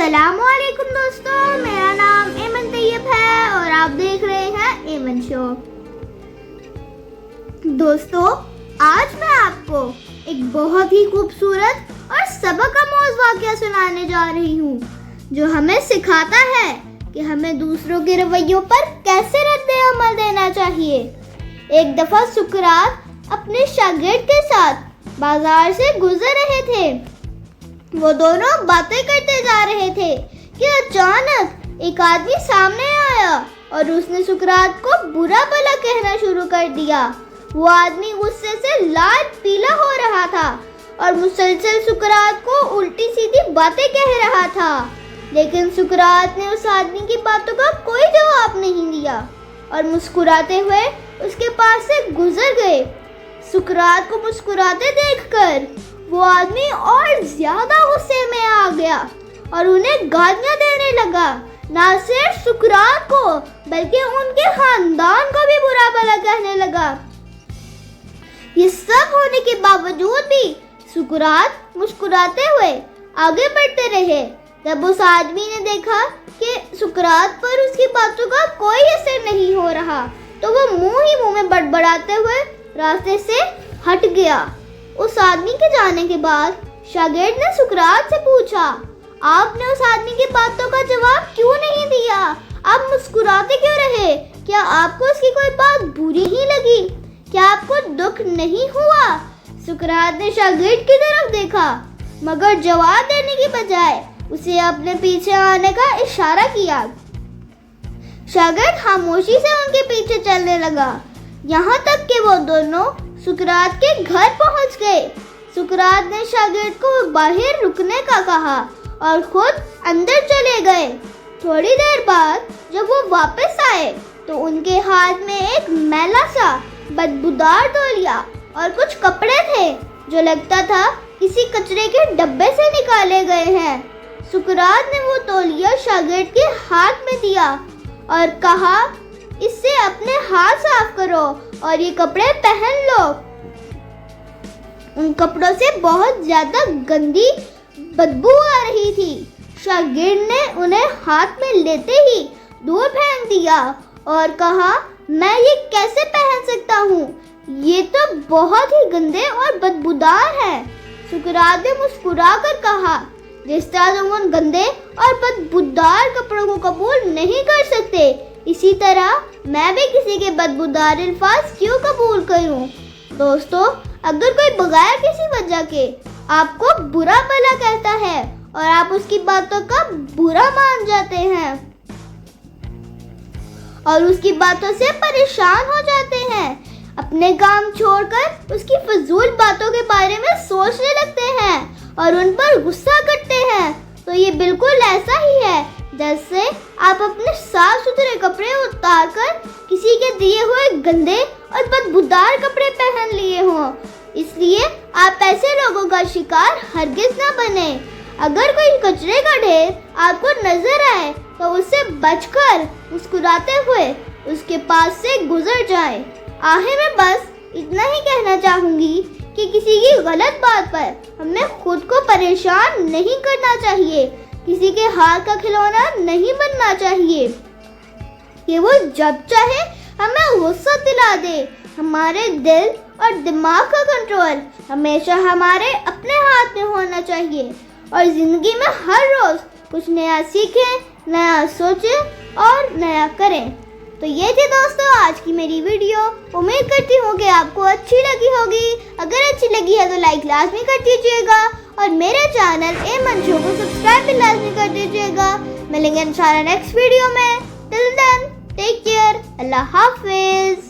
अस्सलामुअलैकुम दोस्तों, मेरा नाम एमन तैयब है और आप देख रहे हैं एमन शो। दोस्तों, आज मैं आपको एक बहुत ही खूबसूरत और सबक-आमूज़ वाक़या सुनाने जा रही हूँ, जो हमें सिखाता है कि हमें दूसरों के रवैयों पर कैसे रद्द-ए-अमल देना चाहिए। एक दफ़ा सुकरात अपने शागिर्द के साथ बाजार से गुजर रहे थे। वो दोनों बातें करते जा रहे थे कि अचानक एक आदमी सामने आया और उसने सुकरात को बुरा भला कहना शुरू कर दिया। वो आदमी गुस्से से लाल पीला हो रहा था और मुसलसल सुकरात को उल्टी सीधी बातें कह रहा था, लेकिन सुकरात ने उस आदमी की बातों का कोई जवाब नहीं दिया और मुस्कुराते हुए उसके पास से गुजर गए। सुकरात को मुस्कुराते देखकर वो आदमी और ज्यादा गुस्से में आ गया और उन्हें गालियां देने लगा। ना सिर्फ सुकरात को बल्कि उनके खानदान को भी बुरा भला कहने लगा। ये सब होने के बावजूद भी सुकरात मुस्कुराते हुए आगे बढ़ते रहे। जब उस आदमी ने देखा कि सुकरात पर उसकी बातों का कोई असर नहीं हो रहा, तो वो मुंह ही मुंह में बड़बड़ाते हुए रास्ते से हट गया। उस आदमी के जाने के बाद शागिर्द ने सुकरात से पूछा, आपने उस आदमी की बातों का जवाब क्यों नहीं दिया? आप मुस्कुराते क्यों रहे? क्या आपको उसकी कोई बात बुरी ही लगी? क्या आपको दुख नहीं हुआ? सुकरात ने शागिर्द की तरफ देखा, मगर जवाब देने की बजाय उसे अपने पीछे आने का इशारा किया। शागिर्द खामोशी से उनके पीछे चलने लगा, यहाँ तक कि वो दोनों सुकरात के घर पहुंच गए। सुकरात ने शागिर्द को बाहर रुकने का कहा और खुद अंदर चले गए। थोड़ी देर बाद जब वो वापस आए तो उनके हाथ में एक मैला सा बदबूदार तौलिया और कुछ कपड़े थे, जो लगता था किसी कचरे के डब्बे से निकाले गए हैं। सुकरात ने वो तौलिया शागिर्द के हाथ में दिया और कहा, इससे अपने हाथ साफ करो और ये कपड़े पहन लो। उन कपड़ों से बहुत ज्यादा गंदी बदबू आ रही थी। शागिर्द ने उन्हें हाथ में लेते ही दूर फेंक दिया और कहा, मैं ये कैसे पहन सकता हूँ? ये तो बहुत ही गंदे और बदबूदार है। सुकरात ने मुस्कुराकर कहा, जिस तरह तुम उन गंदे और बदबूदार कपड़ों को कबूल नहीं कर सकते, इसी तरह मैं भी किसी के बदबूदार अल्फाज क्यों कबूल करूं? दोस्तों, अगर कोई बगैर किसी वजह के आपको बुरा भला कहता है और आप उसकी बातों का बुरा मान जाते हैं और उसकी बातों से परेशान हो जाते हैं, अपने काम छोड़कर उसकी फजूल बातों के बारे में सोचने लगते हैं और उन पर गुस्सा करते हैं, तो ये बिल्कुल ऐसा ही है जैसे आप अपने साफ सुथरे कपड़े उतार कर किसी के दिए हुए गंदे और बदबूदार कपड़े पहन लिए हों। इसलिए आप ऐसे लोगों का शिकार हरगिज न बने। अगर कोई कचरे का ढेर आपको नजर आए तो उससे बचकर मुस्कुराते हुए उसके पास से गुजर जाएं। आखिर में बस इतना ही कहना चाहूँगी कि किसी की गलत बात पर हमें खुद को परेशान नहीं करना चाहिए, किसी के हाथ का खिलौना नहीं बनना चाहिए कि वो जब चाहे हमें गुस्सा दिला दे। हमारे दिल और दिमाग का कंट्रोल हमेशा हमारे अपने हाथ में होना चाहिए और जिंदगी में हर रोज कुछ नया सीखें, नया सोचें और नया करें। तो ये थी दोस्तों आज की मेरी वीडियो। उम्मीद करती हूँ कि आपको अच्छी लगी होगी। अगर अच्छी लगी है तो लाइक लाजमी कर दीजिएगा और मेरे चैनल एमन शो को सब्सक्राइब भी लाजमी कर दीजिएगा। मिलेंगे इंशाल्लाह नेक्स्ट वीडियो में। टिल देन टेक केयर, अल्लाह हाफिज।